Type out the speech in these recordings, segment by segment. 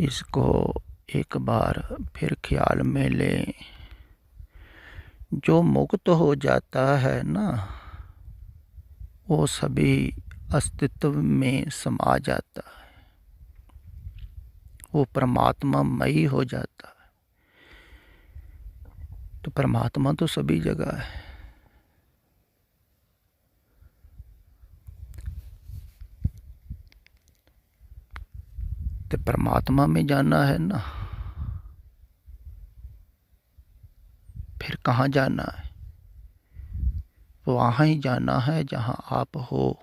इसको एक बार फिर ख्याल में लें। जो मुक्त हो जाता है ना, वो सभी अस्तित्व में समा जाता है। वो परमात्मा मई हो जाता है। तो परमात्मा तो सभी जगह है। तो परमात्मा में जाना है ना, फिर कहाँ जाना है? वहाँ ही जाना है जहाँ आप हो।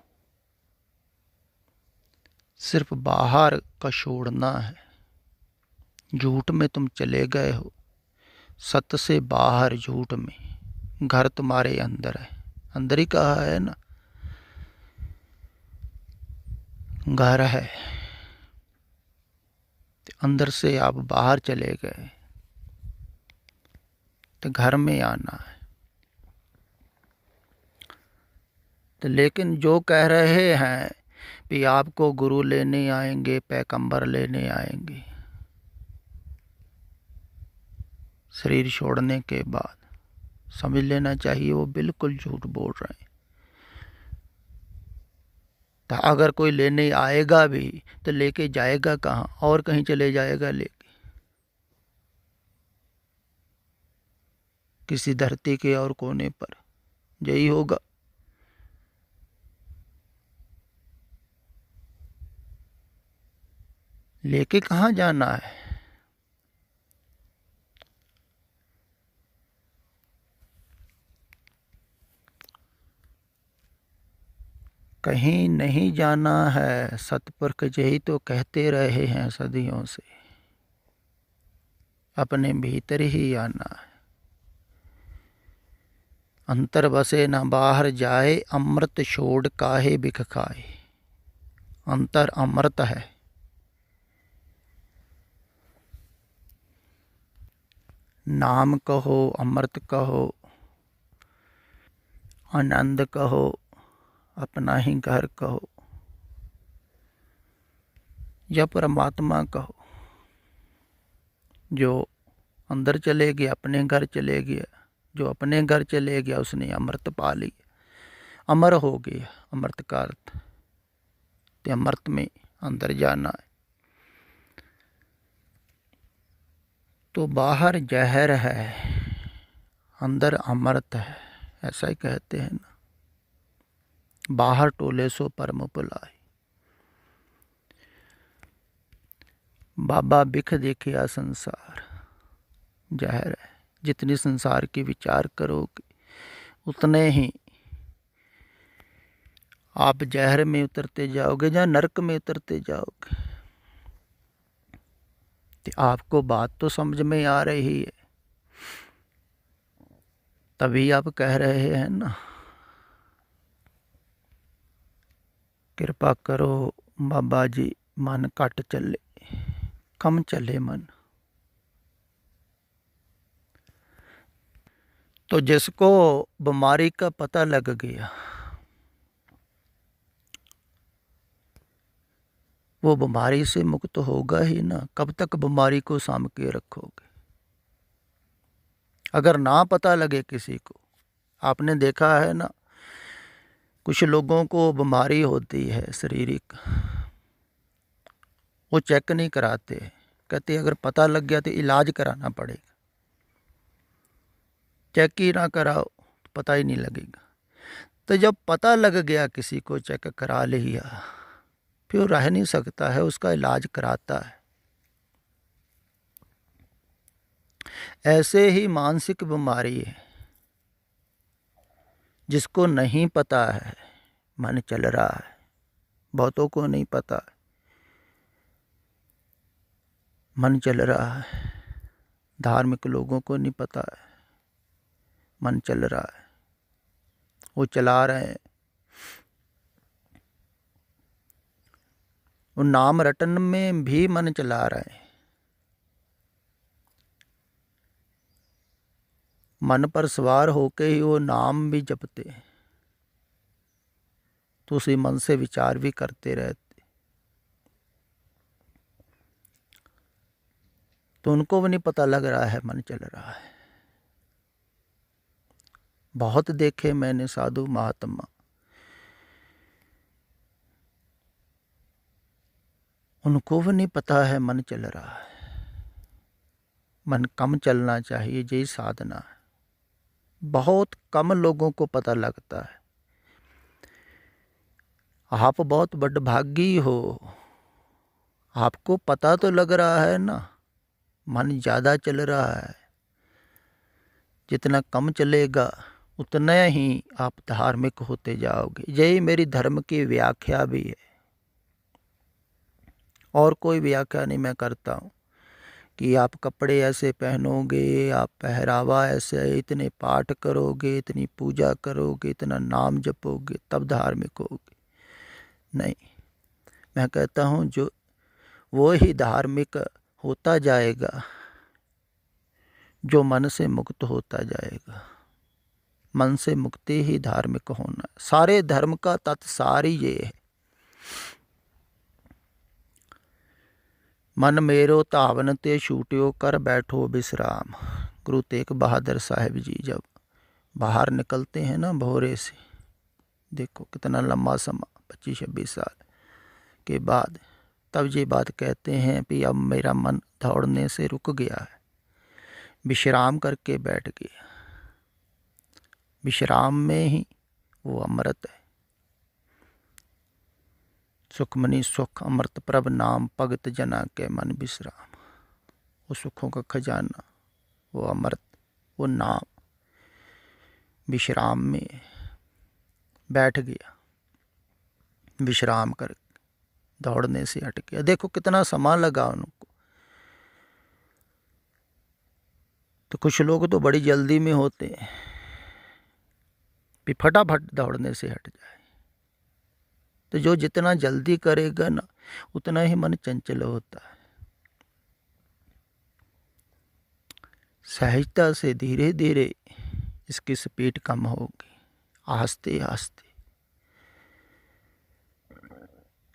सिर्फ बाहर का छोड़ना है। झूठ में तुम चले गए हो, सत्य से बाहर झूठ में। घर तुम्हारे अंदर है। अंदर ही कहा है ना, घर है। तो अंदर से आप बाहर चले गए, तो घर में आना है। तो लेकिन जो कह रहे हैं कि आपको गुरु लेने आएंगे, पैगंबर लेने आएंगे शरीर छोड़ने के बाद, समझ लेना चाहिए वो बिल्कुल झूठ बोल रहे हैं। तो अगर कोई लेने आएगा भी तो लेके जाएगा कहाँ? और कहीं चले जाएगा लेके? किसी धरती के और कोने पर यही होगा। लेके कहाँ जाना है? कहीं नहीं जाना है। सतपुरख यही तो कहते रहे हैं सदियों से, अपने भीतर ही आना है। अंतर बसे न बाहर जाए, अमृत छोड़ काहे बिख खाए। अंतर अमृत है। नाम कहो, अमृत कहो, आनंद कहो, अपना ही घर कहो, या परमात्मा कहो। जो अंदर चले गया, अपने घर चले गया। जो अपने घर चले गया उसने अमृत पा लिया, अमर हो गया। अमृत का अर्थ ते अमृत में अंदर जाना है। तो बाहर जहर है, अंदर अमृत है, ऐसा ही कहते हैं ना। बाहर टोले सो परम भुलाए। बाबा बिख देखिया संसार जहर है। जितनी संसार की विचार करोगे उतने ही आप जहर में उतरते जाओगे या नरक में उतरते जाओगे। तो आपको बात तो समझ में आ रही है, तभी आप कह रहे हैं ना, कृपा करो बाबा जी, मन घट चले, कम चले मन। तो जिसको बीमारी का पता लग गया, वो बीमारी से मुक्त होगा ही ना। कब तक बीमारी को साम के रखोगे? अगर ना पता लगे किसी को, आपने देखा है ना, कुछ लोगों को बीमारी होती है शारीरिक, वो चेक नहीं कराते। कहते अगर पता लग गया तो इलाज कराना पड़ेगा। चेक ही ना कराओ तो पता ही नहीं लगेगा। तो जब पता लग गया किसी को, चेक करा लिया, फिर रह नहीं सकता है, उसका इलाज कराता है। ऐसे ही मानसिक बीमारी है, जिसको नहीं पता है, मन चल रहा है। बहुतों को नहीं पता है, मन चल रहा है। धार्मिक लोगों को नहीं पता है, मन चल रहा है, वो चला रहे हैं। वो नाम रटन में भी मन चला रहे हैं। मन पर सवार होके ही वो नाम भी जपते हैं, तो उसी मन से विचार भी करते रहते। तो उनको भी नहीं पता लग रहा है मन चल रहा है। बहुत देखे मैंने साधु महात्मा, उनको भी नहीं पता है मन चल रहा है। मन कम चलना चाहिए, यही साधना है। बहुत कम लोगों को पता लगता है। आप बहुत बड़भागी हो, आपको पता तो लग रहा है ना मन ज़्यादा चल रहा है। जितना कम चलेगा उतना ही आप धार्मिक होते जाओगे। यही मेरी धर्म की व्याख्या भी है, और कोई व्याख्या नहीं मैं करता हूँ कि आप कपड़े ऐसे पहनोगे, आप पहरावा ऐसे, इतने पाठ करोगे, इतनी पूजा करोगे, इतना नाम जपोगे तब धार्मिक होगे। नहीं, मैं कहता हूँ जो वो ही धार्मिक होता जाएगा जो मन से मुक्त होता जाएगा। मन से मुक्ति ही धार्मिक होना। सारे धर्म का तत्सार ही ये है। मन मेरो तावन ते छूटियो कर बैठो विश्राम। गुरु तेग बहादुर साहिब जी जब बाहर निकलते हैं ना भोरे से, देखो कितना लंबा समय 25-26 साल के बाद, तब ये बात कहते हैं कि अब मेरा मन दौड़ने से रुक गया है, विश्राम करके बैठ गया। विश्राम में ही वो अमृत है। सुखमनी सुख अमृत प्रभ नाम, भगत जना के मन विश्राम। वो सुखों का खजाना, वो अमृत, वो नाम विश्राम में बैठ गया। विश्राम कर दौड़ने से हट गया। देखो कितना समय लगा उनको। तो कुछ लोग तो बड़ी जल्दी में होते हैं भी फटाफट दौड़ने से हट जाए। तो जो जितना जल्दी करेगा ना उतना ही मन चंचल होता है। सहजता से धीरे धीरे इसकी स्पीड कम होगी, आस्ते आस्ते,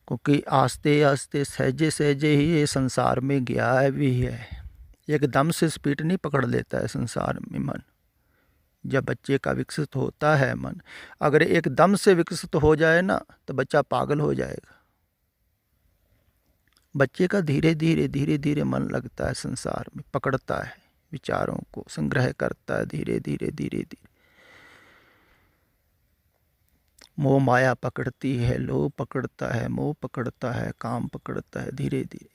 क्योंकि आस्ते आस्ते सहजे सहजे ही ये संसार में गया है भी है। एकदम से स्पीड नहीं पकड़ लेता है संसार में मन। जब बच्चे का विकसित होता है मन, अगर एकदम से विकसित हो जाए ना तो बच्चा पागल हो जाएगा। बच्चे का धीरे धीरे धीरे धीरे मन लगता है संसार में, पकड़ता है, विचारों को संग्रह करता है धीरे धीरे धीरे धीरे। मोह माया पकड़ती है, लोभ पकड़ता है, मोह पकड़ता है, काम पकड़ता है धीरे धीरे,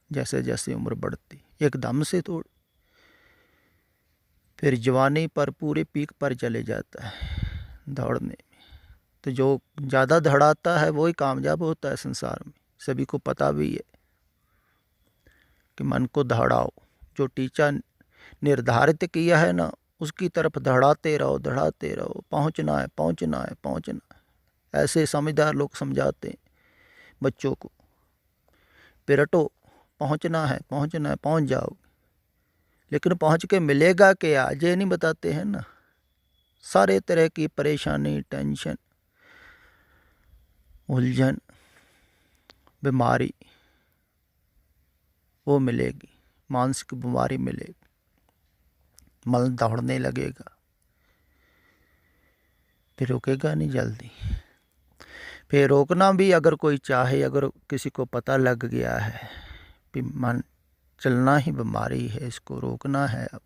जैसे जैसे उम्र बढ़ती। एकदम से तो फिर जवानी पर पूरे पीक पर चले जाता है दौड़ने में। तो जो ज़्यादा दौड़ाता है वही कामयाब होता है संसार में। सभी को पता भी है कि मन को दौड़ाओ, जो टीचा निर्धारित किया है ना उसकी तरफ दौड़ाते रहो, पहुंचना है पहुंचना है पहुंचना है। ऐसे समझदार लोग समझाते हैं बच्चों को, पिरटो, पहुंचना है पहुंच जाओगे। लेकिन पहुंच के मिलेगा क्या ये नहीं बताते हैं ना। सारे तरह की परेशानी, टेंशन, उलझन, बीमारी वो मिलेगी, मानसिक बीमारी मिलेगी। मन दौड़ने लगेगा, फिर रुकेगा नहीं जल्दी। फिर रोकना भी अगर कोई चाहे, अगर किसी को पता लग गया है कि मन चलना ही बीमारी है, इसको रोकना है अब,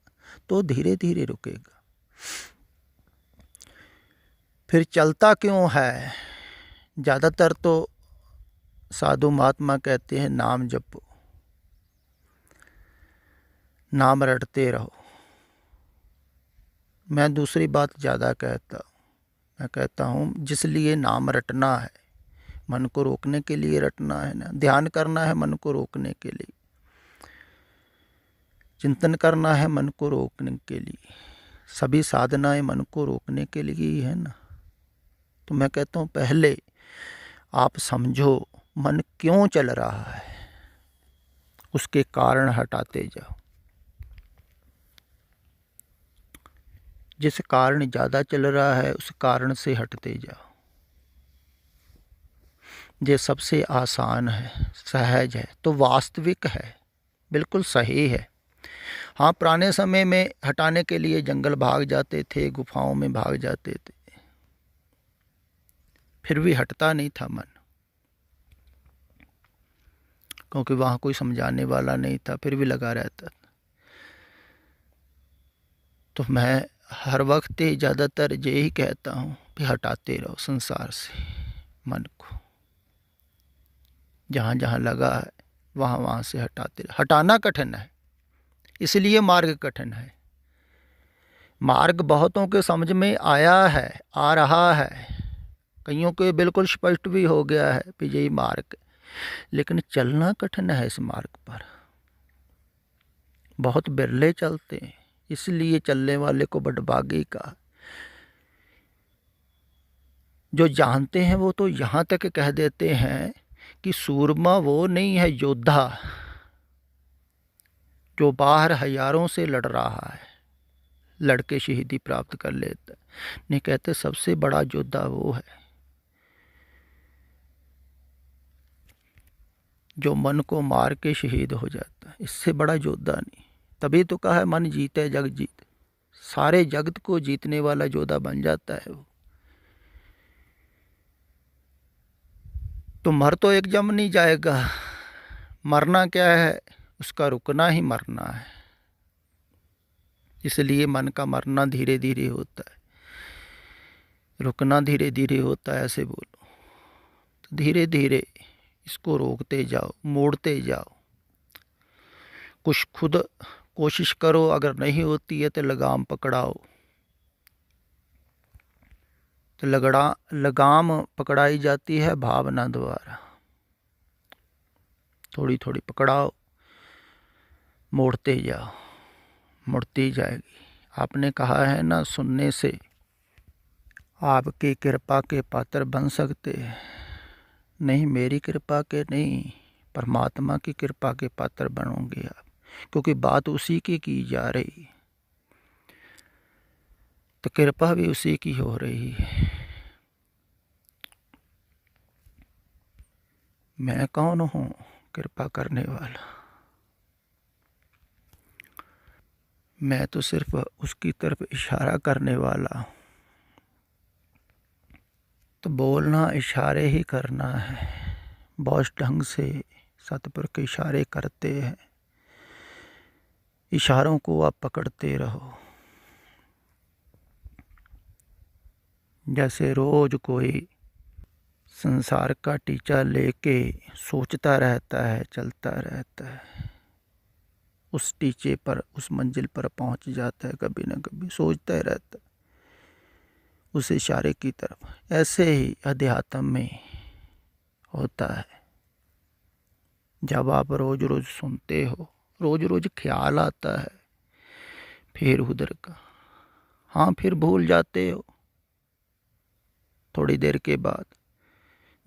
तो धीरे धीरे रुकेगा। फिर चलता क्यों है? ज़्यादातर तो साधु महात्मा कहते हैं नाम जपो, नाम रटते रहो। मैं दूसरी बात ज़्यादा कहता हूँ। मैं कहता हूँ जिस लिए नाम रटना है, मन को रोकने के लिए रटना है ना। ध्यान करना है मन को रोकने के लिए, चिंतन करना है मन को रोकने के लिए, सभी साधनाएं मन को रोकने के लिए ही है ना। तो मैं कहता हूँ पहले आप समझो मन क्यों चल रहा है, उसके कारण हटाते जाओ। जिस कारण ज़्यादा चल रहा है उस कारण से हटते जाओ। ये सबसे आसान है, सहज है, तो वास्तविक है, बिल्कुल सही है। हाँ, पुराने समय में हटाने के लिए जंगल भाग जाते थे, गुफाओं में भाग जाते थे, फिर भी हटता नहीं था मन, क्योंकि वहाँ कोई समझाने वाला नहीं था, फिर भी लगा रहता था। तो मैं हर वक्त ही ज़्यादातर यही कहता हूँ कि हटाते रहो संसार से मन को, जहाँ जहाँ लगा है वहाँ वहाँ से हटाते रहो। हटाना कठिन है, इसलिए मार्ग कठिन है। मार्ग बहुतों के समझ में आया है, आ रहा है, कईयों के बिल्कुल स्पष्ट भी हो गया है कि यही मार्ग, लेकिन चलना कठिन है इस मार्ग पर। बहुत बिरले चलते हैं, इसलिए चलने वाले को बड़भागी का। जो जानते हैं वो तो यहाँ तक कह देते हैं कि सूरमा वो नहीं है योद्धा जो बाहर हजारों से लड़ रहा है, लड़के शहीदी प्राप्त कर लेता है। नहीं, कहते सबसे बड़ा योद्धा वो है जो मन को मार के शहीद हो जाता है। इससे बड़ा योद्धा नहीं। तभी तो कहा है मन जीते जग जीत, सारे जगत को जीतने वाला योद्धा बन जाता है वो। तो मर तो एक जम नहीं जाएगा, मरना क्या है, उसका रुकना ही मरना है। इसलिए मन का मरना धीरे धीरे होता है, रुकना धीरे धीरे होता है, ऐसे बोलो। तो धीरे धीरे इसको रोकते जाओ, मोड़ते जाओ। कुछ खुद कोशिश करो, अगर नहीं होती है तो लगाम पकड़ाओ। तो लगाम पकड़ाई जाती है भावना द्वारा। थोड़ी थोड़ी पकड़ाओ, मोड़ते जाओ, मुड़ती जाएगी। आपने कहा है ना, सुनने से आपकी कृपा के पात्र बन सकते हैं। नहीं, मेरी कृपा के नहीं, परमात्मा की कृपा के पात्र बनोगे आप, क्योंकि बात उसी की जा रही है, तो कृपा भी उसी की हो रही है। मैं कौन हूँ कृपा करने वाला? मैं तो सिर्फ उसकी तरफ इशारा करने वाला हूँ। तो बोलना इशारे ही करना है। बहुत ढंग से सतपुरुष इशारे करते हैं, इशारों को आप पकड़ते रहो। जैसे रोज कोई संसार का टीचा लेके सोचता रहता है, चलता रहता है, उस टीचे पर, उस मंजिल पर पहुंच जाता है, कभी न कभी सोचता ही रहता है उस इशारे की तरफ। ऐसे ही अध्यात्म में होता है। जब आप रोज रोज सुनते हो, रोज रोज ख्याल आता है फिर उधर का, हाँ, फिर भूल जाते हो थोड़ी देर के बाद।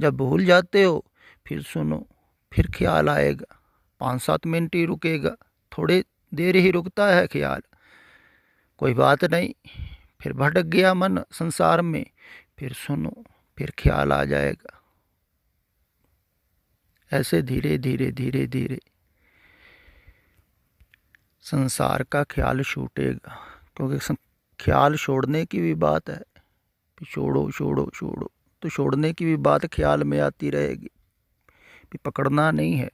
जब भूल जाते हो फिर सुनो, फिर ख्याल आएगा। 5-7 मिनट ही रुकेगा, थोड़े देर ही रुकता है ख्याल, कोई बात नहीं। फिर भटक गया मन संसार में, फिर सुनो, फिर ख्याल आ जाएगा। ऐसे धीरे धीरे धीरे धीरे संसार का ख्याल छूटेगा। क्योंकि ख्याल छोड़ने की भी बात है, छोड़ो छोड़ो छोड़ो, तो छोड़ने की भी बात ख्याल में आती रहेगी। पकड़ना नहीं है,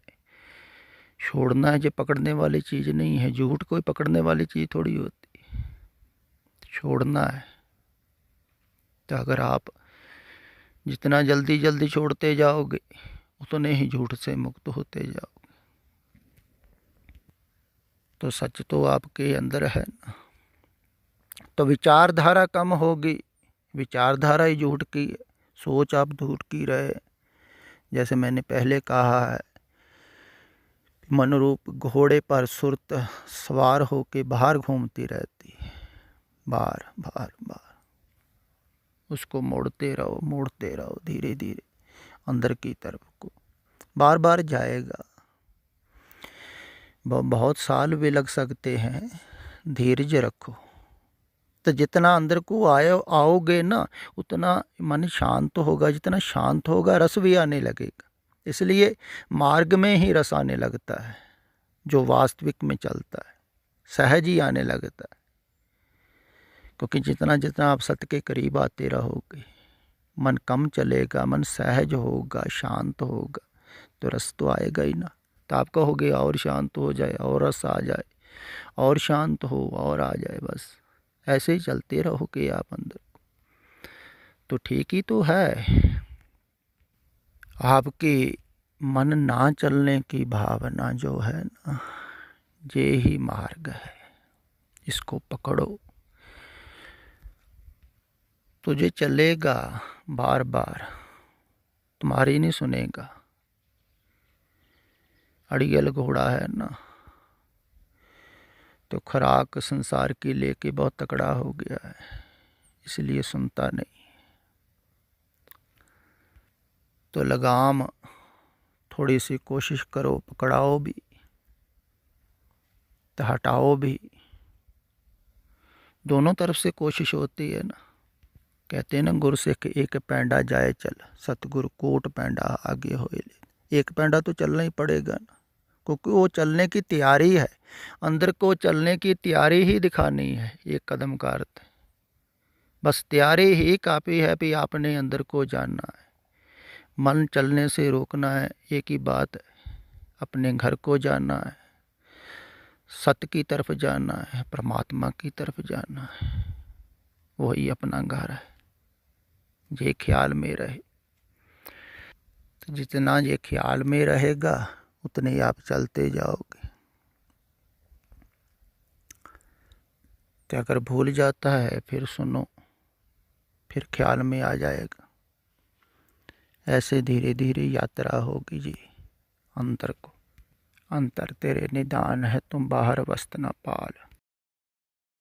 छोड़ना है। जो पकड़ने वाली चीज़ नहीं है, झूठ कोई पकड़ने वाली चीज़ थोड़ी होती, छोड़ना है। तो अगर आप जितना जल्दी जल्दी छोड़ते जाओगे उतने ही झूठ से मुक्त होते जाओगे। तो सच तो आपके अंदर है ना। तो विचारधारा कम होगी, विचारधारा ही झूठ की है, सोच आप झूठ की रहे। जैसे मैंने पहले कहा है, मनरूप घोड़े पर सुरत सवार होके बाहर घूमती रहती है, बार बार बार। उसको मोड़ते रहो धीरे धीरे अंदर की तरफ को, बार बार जाएगा। बहुत साल भी लग सकते हैं, धीरज रखो। तो जितना अंदर को आओगे ना, उतना मन शांत होगा। जितना शांत होगा रस भी आने लगेगा। इसलिए मार्ग में ही रस आने लगता है। जो वास्तविक में चलता है, सहज ही आने लगता है। क्योंकि जितना जितना आप सत्य के करीब आते रहोगे, मन कम चलेगा, मन सहज होगा, शांत होगा, तो रस तो आएगा ही ना। तो आप कहोगे और शांत हो जाए, और रस आ जाए, और शांत हो, और आ जाए, बस ऐसे ही चलते रहोगे आप अंदर को, तो ठीक ही तो है। आपकी मन ना चलने की भावना जो है ना, ये ही मार्ग है, इसको पकड़ो तो ये चलेगा बार बार, तुम्हारी नहीं सुनेगा। अड़ियल घोड़ा है ना, तो खुराक संसार की लेके बहुत तकड़ा हो गया है, इसलिए सुनता नहीं। तो लगाम थोड़ी सी कोशिश करो, पकड़ाओ भी तो हटाओ भी, दोनों तरफ से कोशिश होती है ना। कहते हैं ना, गुरु सिख एक पैंडा जाए चल, सतगुरु कोट पैंडा आगे होए ले। एक पैंडा तो चलना ही पड़ेगा ना, क्योंकि वो चलने की तैयारी है, अंदर को चलने की तैयारी ही दिखानी है। एक कदम का अर्थ है, बस तैयारी ही काफ़ी है भी आपने अंदर को जानना है। मन चलने से रोकना है, एक ही बात है, अपने घर को जानना है, सत्य की तरफ जाना है, परमात्मा की तरफ जाना है, वही अपना घर है। ये ख्याल में रहे, तो जितना ये ख्याल में रहेगा उतने ही आप चलते जाओगे। तो अगर भूल जाता है फिर सुनो, फिर ख्याल में आ जाएगा। ऐसे धीरे धीरे यात्रा होगी जी अंतर को। अंतर तेरे निदान है, तुम बाहर वस्त न पाल।